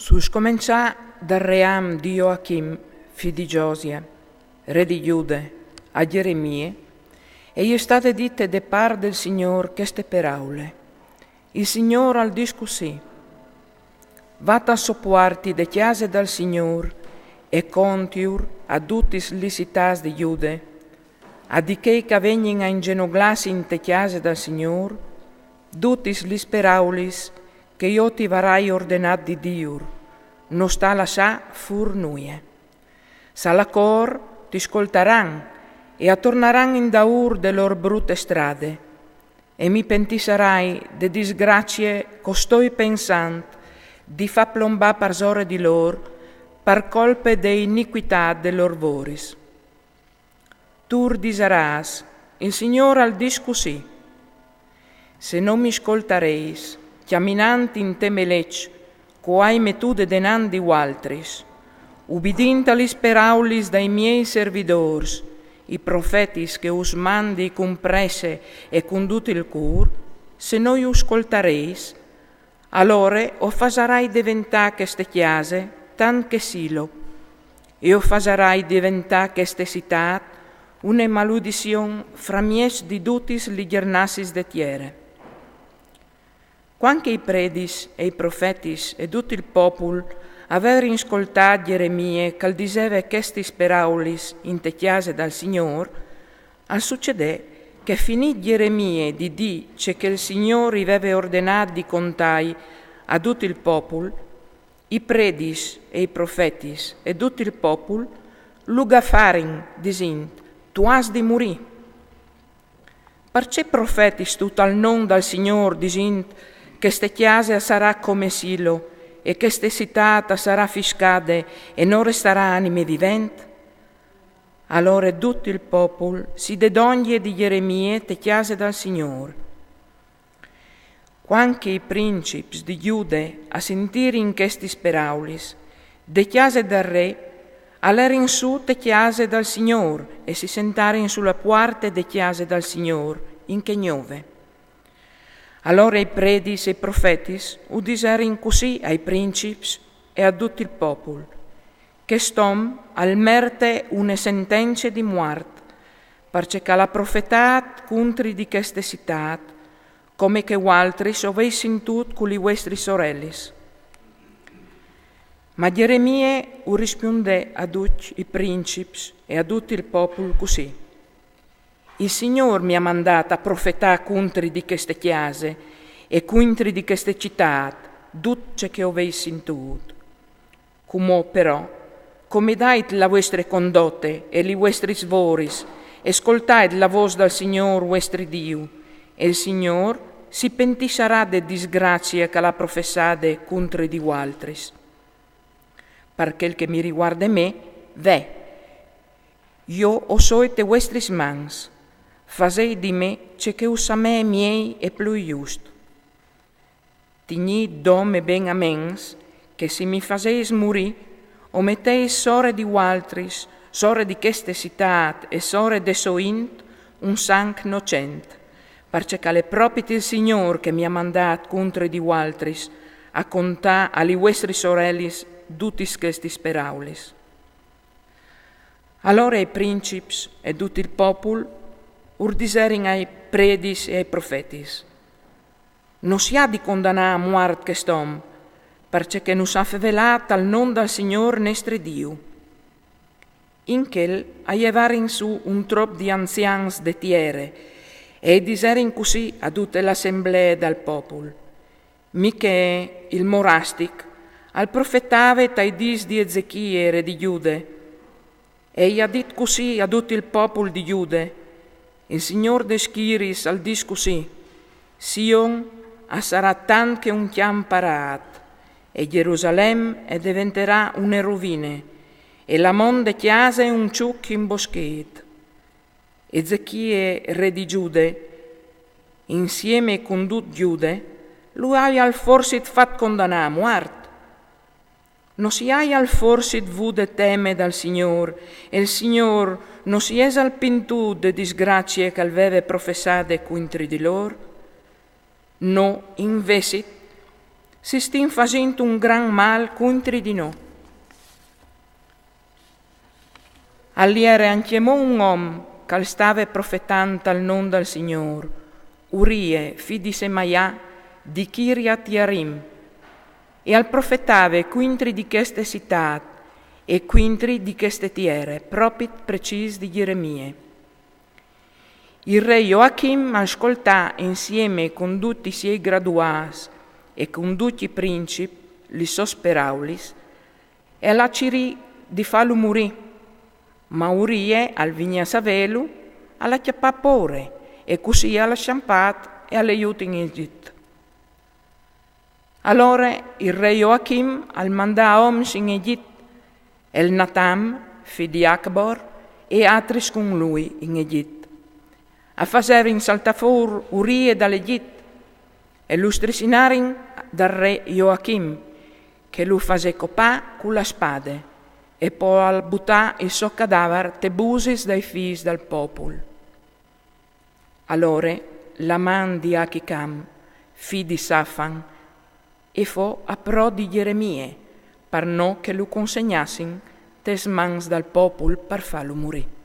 Su scomincià dal ream di Joachim, figlio di Giosia, re di Giude, a Geremie, e gli state dite de par del Signor queste paraule. Il Signor al discusì: Vat a sopporti de chiese dal Signor e contiur a tutis licitas di Giude, a di che venien a ingenuglassi in te chiese dal Signor, tutis lis paraulis che io ti varai ordenat di Diur, non sta lascià fur nuie. S'alla cor ti ascoltaran e attornaran in daur de lor brutte strade, e mi pentisarai de disgrazie costoi pensant di fa plombà parsore di lor par colpe de iniquità de lor voris. Tur disaras, il Signor al discusì: se non mi ascoltareis, chiaminanti in te melec, quai metude denan di ualtris, ubidintalis paraulis dai miei servidors, i profetis che us mandi comprese e conduti il cur, se noi ascoltareis, allora o fasarai diventà queste chiese tan che silo, e o fasarai diventà queste citat una maledizione fra mies di dutis ligernassis de tiere. Quanche i predis e i profetis e tutto il popolo aver ascoltato Geremie che diceva questis paraulis in te chiese dal Signor, al succede che finì Geremie di dice che il Signore aveva ordinato di contai a tutto il popolo, i predis e i profetis e tutto il popolo lugafarin dicendo: tu has di morì. Perché profetis tutto al nome dal Signor dicendo che ste chiese sarà come silo e che ste citata sarà fiscade e non resterà anime vivente? Allora tutto il popolo si dedoglie di Geremie te chiese dal Signore. Quanche i principi di Giude a sentire in questi paraulis, de chiese del re, all'erin su te chiese dal Signore e si sentarin sulla porta de chiese dal Signore, in che gnove. Allora i predis e i profetis udiserin così ai principi e a tutto il popolo, che stom al merte una sentenza di morte, perché la profetat contri di queste citat, come che altri sovessin tut con le vostre sorellis. Ma Geremie risponde a tutti i principi e a tutto il popolo così: il Signore mi ha mandato a profetare contro di queste chiese e contro di queste città, tutto che avessi intuito. Come però, come date la vostre condotte e li vostri svoris, ascoltate la voce del Signore vostro Dio, e il Signore si pentisarà de disgrazie che la professate contro di altris. Per quel che mi riguarda me, io ho soite vostris mans, fasei di me ciò che us a me miei è più giusto. Tigni dome ben a mens, che se mi faseis morì, o metteis sore di altris, sore di queste citat e sore de soint, un sanc nocent, perché le proprie del Signor che mi ha mandato contro di altris, a contà alle vostre sorellis tutti questi paraulis. Allora i principi e tutto il popolo urdiserin ai predis e ai profetis: non si ha di condannare a morte quest'uomo, perché non s'ha fevelat al nome del Signore nostro Dio. In quel aievarin su un trop di anzians de tiere e diserin così a tutte l'assemblea del popolo: Miche il morastic al profetave tai dis di Ezechie re di Giude, e gli ha dit così a tutto il popolo di Giude: il Signor de schiris al dis così: Sion sarà tan che un chiam parat, e Gerusalemme diventerà una rovine, e la monde chiase un ciuc in boschet. Ezechie re di Giude, insieme con tut Giude, lui ha al forsit fat condannare a morte. Non si ha al forsit vude teme dal Signor, e il Signor non si es al pintù de disgrazie che aveva professate contro di loro? No, invece, si stin facendo un gran mal contro di noi. All'iere anchiamò un uomo che stava profetando al nome del Signore, Urie, figlio di Semaia, di Kiriat Yarim, e al profetave quintri di queste città e quintri di queste tiere, proprio precisi di Geremia. Il re Joachim ascoltò insieme con tutti i suoi graduati e con tutti i principi, li sosperaulis, e la cirì di farlo morire. Ma Urie, al vigna savelu, alla chiappà pore, e così alla sciampata e alle aiuti in Egitto. Allora il re Joachim al mandà oms in Egitto, El Natam, figlio di Acbor, e altri con lui in Egitto, a fare in saltafor Urie dall'Egitto, e lo strisinarin dal re Joachim, che lo fase copà con la spada, e poi al buttà il suo cadavere te busis dai figli del popolo. Allora la man di Achicam, figlio di Safan, e fu a pro di Geremia, per no che lo consegnassin tes mans del popolo per farlo morire.